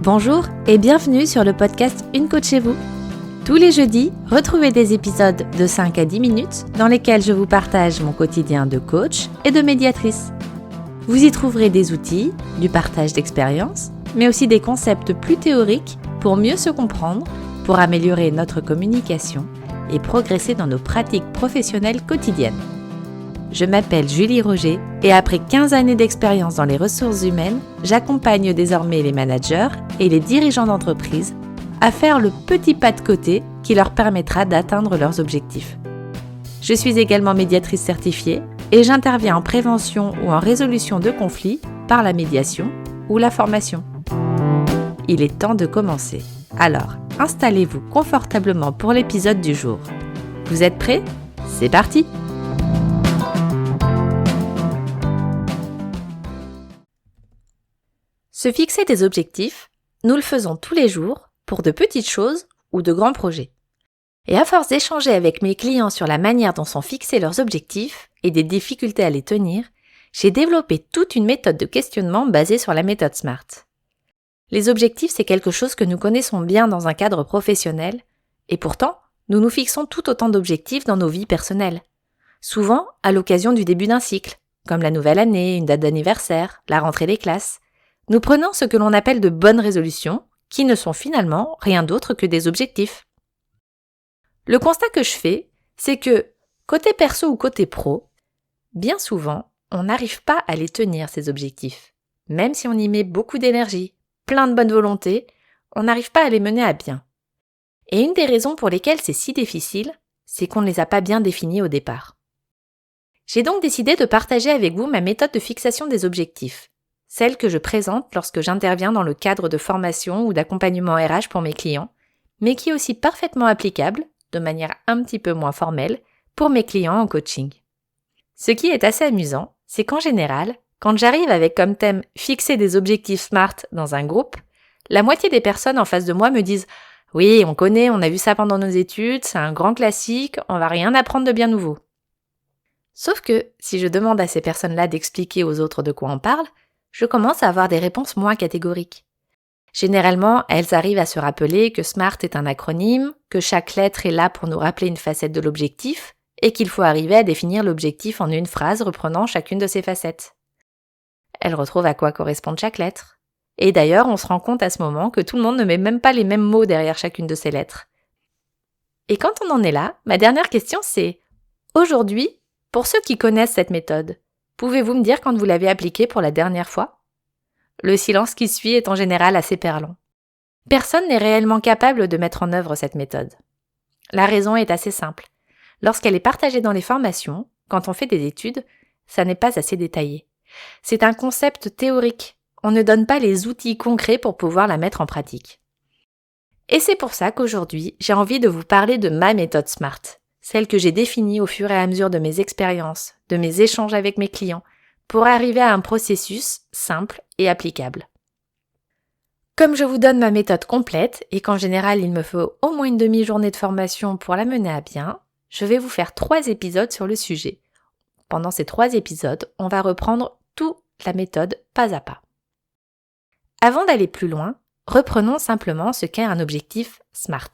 Bonjour et bienvenue sur le podcast Une coach chez vous. Tous les jeudis, retrouvez des épisodes de 5 à 10 minutes dans lesquels je vous partage mon quotidien de coach et de médiatrice. Vous y trouverez des outils, du partage d'expériences, mais aussi des concepts plus théoriques pour mieux se comprendre, pour améliorer notre communication et progresser dans nos pratiques professionnelles quotidiennes. Je m'appelle Julie Roger et après 15 années d'expérience dans les ressources humaines, j'accompagne désormais les managers et les dirigeants d'entreprise à faire le petit pas de côté qui leur permettra d'atteindre leurs objectifs. Je suis également médiatrice certifiée et j'interviens en prévention ou en résolution de conflits par la médiation ou la formation. Il est temps de commencer. Alors, installez-vous confortablement pour l'épisode du jour. Vous êtes prêts ? C'est parti ! Se fixer des objectifs, nous le faisons tous les jours pour de petites choses ou de grands projets. Et à force d'échanger avec mes clients sur la manière dont sont fixés leurs objectifs et des difficultés à les tenir, j'ai développé toute une méthode de questionnement basée sur la méthode SMART. Les objectifs, c'est quelque chose que nous connaissons bien dans un cadre professionnel, et pourtant, nous nous fixons tout autant d'objectifs dans nos vies personnelles. Souvent, à l'occasion du début d'un cycle, comme la nouvelle année, une date d'anniversaire, la rentrée des classes. Nous prenons ce que l'on appelle de bonnes résolutions, qui ne sont finalement rien d'autre que des objectifs. Le constat que je fais, c'est que, côté perso ou côté pro, bien souvent, on n'arrive pas à les tenir, ces objectifs. Même si on y met beaucoup d'énergie, plein de bonne volonté, on n'arrive pas à les mener à bien. Et une des raisons pour lesquelles c'est si difficile, c'est qu'on ne les a pas bien définis au départ. J'ai donc décidé de partager avec vous ma méthode de fixation des objectifs, celle que je présente lorsque j'interviens dans le cadre de formation ou d'accompagnement RH pour mes clients, mais qui est aussi parfaitement applicable, de manière un petit peu moins formelle, pour mes clients en coaching. Ce qui est assez amusant, c'est qu'en général, quand j'arrive avec comme thème « fixer des objectifs SMART » dans un groupe, la moitié des personnes en face de moi me disent « Oui, on connaît, on a vu ça pendant nos études, c'est un grand classique, on va rien apprendre de bien nouveau. » Sauf que, si je demande à ces personnes-là d'expliquer aux autres de quoi on parle, je commence à avoir des réponses moins catégoriques. Généralement, elles arrivent à se rappeler que SMART est un acronyme, que chaque lettre est là pour nous rappeler une facette de l'objectif, et qu'il faut arriver à définir l'objectif en une phrase reprenant chacune de ces facettes. Elles retrouvent à quoi correspond chaque lettre. Et d'ailleurs, on se rend compte à ce moment que tout le monde ne met même pas les mêmes mots derrière chacune de ces lettres. Et quand on en est là, ma dernière question c'est « Aujourd'hui, pour ceux qui connaissent cette méthode, pouvez-vous me dire quand vous l'avez appliquée pour la dernière fois ?» Le silence qui suit est en général assez perlant. Personne n'est réellement capable de mettre en œuvre cette méthode. La raison est assez simple. Lorsqu'elle est partagée dans les formations, quand on fait des études, ça n'est pas assez détaillé. C'est un concept théorique. On ne donne pas les outils concrets pour pouvoir la mettre en pratique. Et c'est pour ça qu'aujourd'hui, j'ai envie de vous parler de ma méthode SMART, celle que j'ai définie au fur et à mesure de mes expériences, de mes échanges avec mes clients, pour arriver à un processus simple et applicable. Comme je vous donne ma méthode complète et qu'en général il me faut au moins une demi-journée de formation pour la mener à bien, je vais vous faire 3 épisodes sur le sujet. Pendant ces 3 épisodes, on va reprendre toute la méthode pas à pas. Avant d'aller plus loin, reprenons simplement ce qu'est un objectif SMART.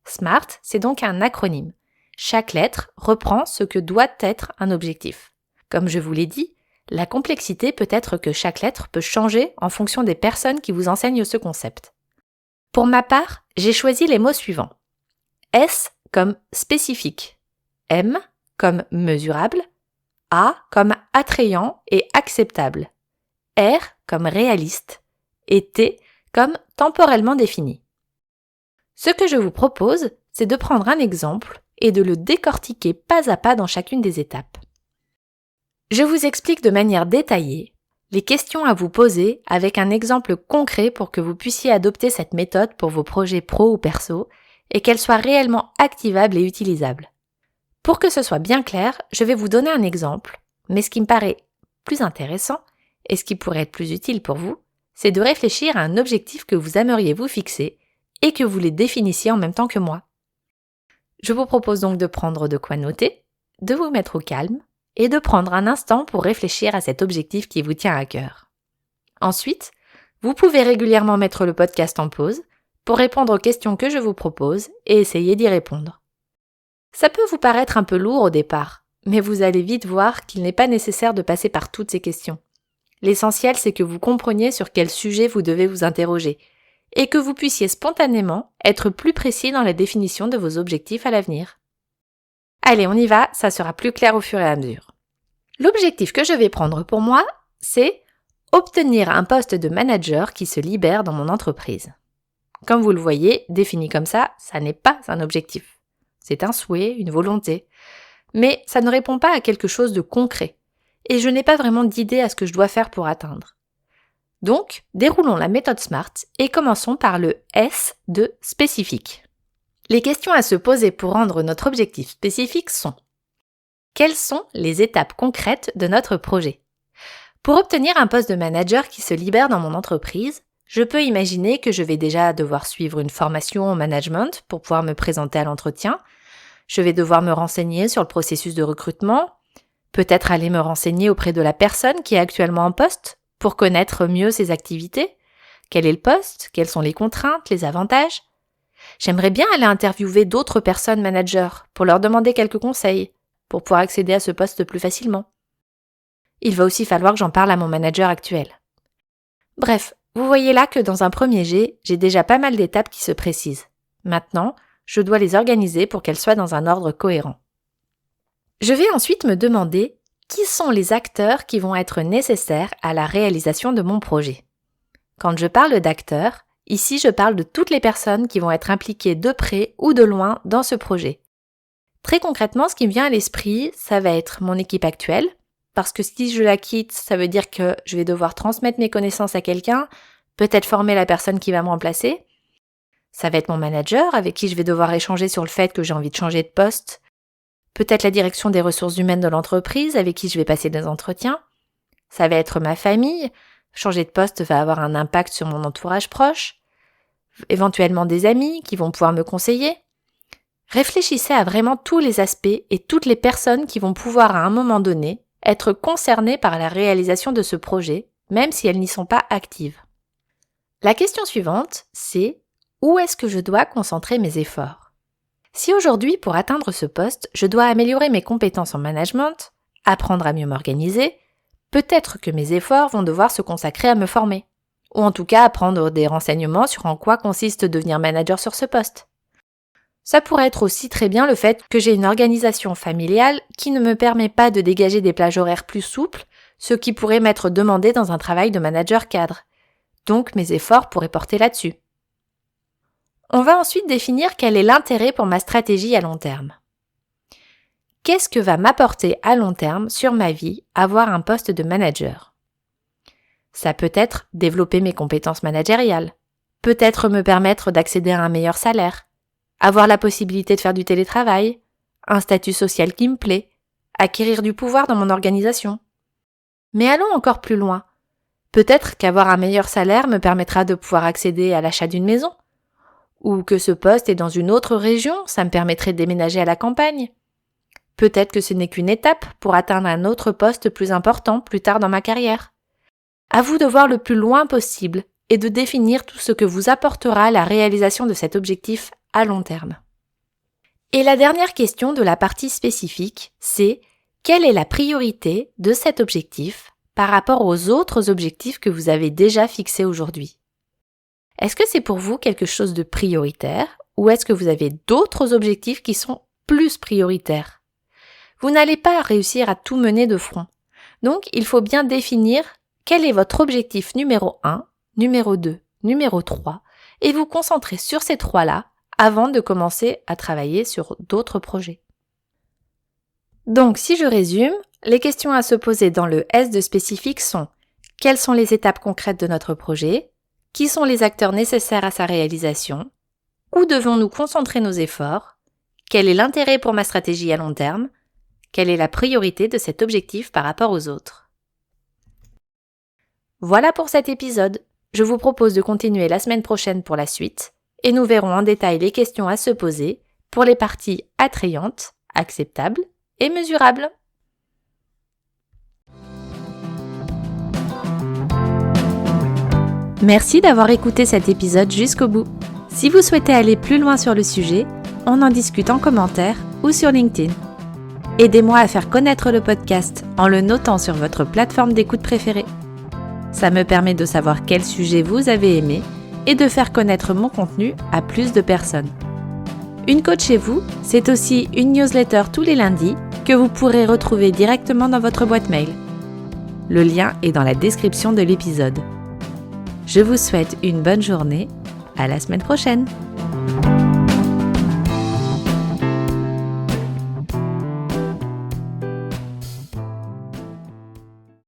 SMART, c'est donc un acronyme. Chaque lettre reprend ce que doit être un objectif. Comme je vous l'ai dit, la complexité peut être que chaque lettre peut changer en fonction des personnes qui vous enseignent ce concept. Pour ma part, j'ai choisi les mots suivants. S comme spécifique, M comme mesurable, A comme attrayant et acceptable, R comme réaliste et T comme temporellement défini. Ce que je vous propose, c'est de prendre un exemple et de le décortiquer pas à pas dans chacune des étapes. Je vous explique de manière détaillée les questions à vous poser avec un exemple concret pour que vous puissiez adopter cette méthode pour vos projets pro ou perso et qu'elle soit réellement activable et utilisable. Pour que ce soit bien clair, je vais vous donner un exemple, mais ce qui me paraît plus intéressant et ce qui pourrait être plus utile pour vous, c'est de réfléchir à un objectif que vous aimeriez vous fixer et que vous les définissiez en même temps que moi. Je vous propose donc de prendre de quoi noter, de vous mettre au calme et de prendre un instant pour réfléchir à cet objectif qui vous tient à cœur. Ensuite, Vous pouvez régulièrement mettre le podcast en pause pour répondre aux questions que je vous propose et essayer d'y répondre. Ça peut vous paraître un peu lourd au départ, mais vous allez vite voir qu'il n'est pas nécessaire de passer par toutes ces questions. L'essentiel, c'est que vous compreniez sur quel sujet vous devez vous interroger et que vous puissiez spontanément être plus précis dans la définition de vos objectifs à l'avenir. Allez, on y va, ça sera plus clair au fur et à mesure. L'objectif que je vais prendre pour moi, c'est obtenir un poste de manager qui se libère dans mon entreprise. Comme vous le voyez, défini comme ça n'est pas un objectif. C'est un souhait, une volonté. Mais ça ne répond pas à quelque chose de concret. Et je n'ai pas vraiment d'idée à ce que je dois faire pour atteindre. Donc, déroulons la méthode SMART et commençons par le S de spécifique. Les questions à se poser pour rendre notre objectif spécifique sont: quelles sont les étapes concrètes de notre projet? Pour obtenir un poste de manager qui se libère dans mon entreprise, je peux imaginer que je vais déjà devoir suivre une formation en management pour pouvoir me présenter à l'entretien. Je vais devoir me renseigner sur le processus de recrutement, peut-être aller me renseigner auprès de la personne qui est actuellement en poste pour connaître mieux ses activités. Quel est le poste? Quelles sont les contraintes, les avantages? J'aimerais bien aller interviewer d'autres personnes managers pour leur demander quelques conseils pour pouvoir accéder à ce poste plus facilement. Il va aussi falloir que j'en parle à mon manager actuel. Bref, vous voyez là que dans un premier jet, j'ai déjà pas mal d'étapes qui se précisent. Maintenant, je dois les organiser pour qu'elles soient dans un ordre cohérent. Je vais ensuite me demander qui sont les acteurs qui vont être nécessaires à la réalisation de mon projet. Quand je parle d'acteurs, ici je parle de toutes les personnes qui vont être impliquées de près ou de loin dans ce projet. Très concrètement, ce qui me vient à l'esprit, ça va être mon équipe actuelle, parce que si je la quitte, ça veut dire que je vais devoir transmettre mes connaissances à quelqu'un, peut-être former la personne qui va me remplacer. Ça va être mon manager avec qui je vais devoir échanger sur le fait que j'ai envie de changer de poste. Peut-être la direction des ressources humaines de l'entreprise avec qui je vais passer des entretiens. Ça va être ma famille. Changer de poste va avoir un impact sur mon entourage proche. Éventuellement des amis qui vont pouvoir me conseiller. Réfléchissez à vraiment tous les aspects et toutes les personnes qui vont pouvoir à un moment donné être concernées par la réalisation de ce projet, même si elles n'y sont pas actives. La question suivante, c'est: où est-ce que je dois concentrer mes efforts? Si aujourd'hui, pour atteindre ce poste, je dois améliorer mes compétences en management, apprendre à mieux m'organiser, peut-être que mes efforts vont devoir se consacrer à me former, ou en tout cas à prendre des renseignements sur en quoi consiste devenir manager sur ce poste. Ça pourrait être aussi très bien le fait que j'ai une organisation familiale qui ne me permet pas de dégager des plages horaires plus souples, ce qui pourrait m'être demandé dans un travail de manager cadre. Donc mes efforts pourraient porter là-dessus. On va ensuite définir quel est l'intérêt pour ma stratégie à long terme. Qu'est-ce que va m'apporter à long terme sur ma vie avoir un poste de manager? Ça peut être développer mes compétences managériales, peut-être me permettre d'accéder à un meilleur salaire, avoir la possibilité de faire du télétravail, un statut social qui me plaît, acquérir du pouvoir dans mon organisation. Mais allons encore plus loin. Peut-être qu'avoir un meilleur salaire me permettra de pouvoir accéder à l'achat d'une maison, ou que ce poste est dans une autre région, ça me permettrait de déménager à la campagne. Peut-être que ce n'est qu'une étape pour atteindre un autre poste plus important plus tard dans ma carrière. À vous de voir le plus loin possible et de définir tout ce que vous apportera la réalisation de cet objectif à long terme. Et la dernière question de la partie spécifique, c'est: quelle est la priorité de cet objectif par rapport aux autres objectifs que vous avez déjà fixés aujourd'hui? Est-ce que c'est pour vous quelque chose de prioritaire ou est-ce que vous avez d'autres objectifs qui sont plus prioritaires? Vous n'allez pas réussir à tout mener de front. Donc, il faut bien définir quel est votre objectif numéro 1, numéro 2, numéro 3 et vous concentrer sur ces 3-là avant de commencer à travailler sur d'autres projets. Donc, si je résume, les questions à se poser dans le S de spécifique sont: quelles sont les étapes concrètes de notre projet? Qui sont les acteurs nécessaires à sa réalisation? Où devons-nous concentrer nos efforts? Quel est l'intérêt pour ma stratégie à long terme? Quelle est la priorité de cet objectif par rapport aux autres? Voilà pour cet épisode. Je vous propose de continuer la semaine prochaine pour la suite et nous verrons en détail les questions à se poser pour les parties attrayantes, acceptables et mesurables. Merci d'avoir écouté cet épisode jusqu'au bout. Si vous souhaitez aller plus loin sur le sujet, on en discute en commentaire ou sur LinkedIn. Aidez-moi à faire connaître le podcast en le notant sur votre plateforme d'écoute préférée. Ça me permet de savoir quel sujet vous avez aimé et de faire connaître mon contenu à plus de personnes. Une coach chez vous, c'est aussi une newsletter tous les lundis que vous pourrez retrouver directement dans votre boîte mail. Le lien est dans la description de l'épisode. Je vous souhaite une bonne journée. À la semaine prochaine.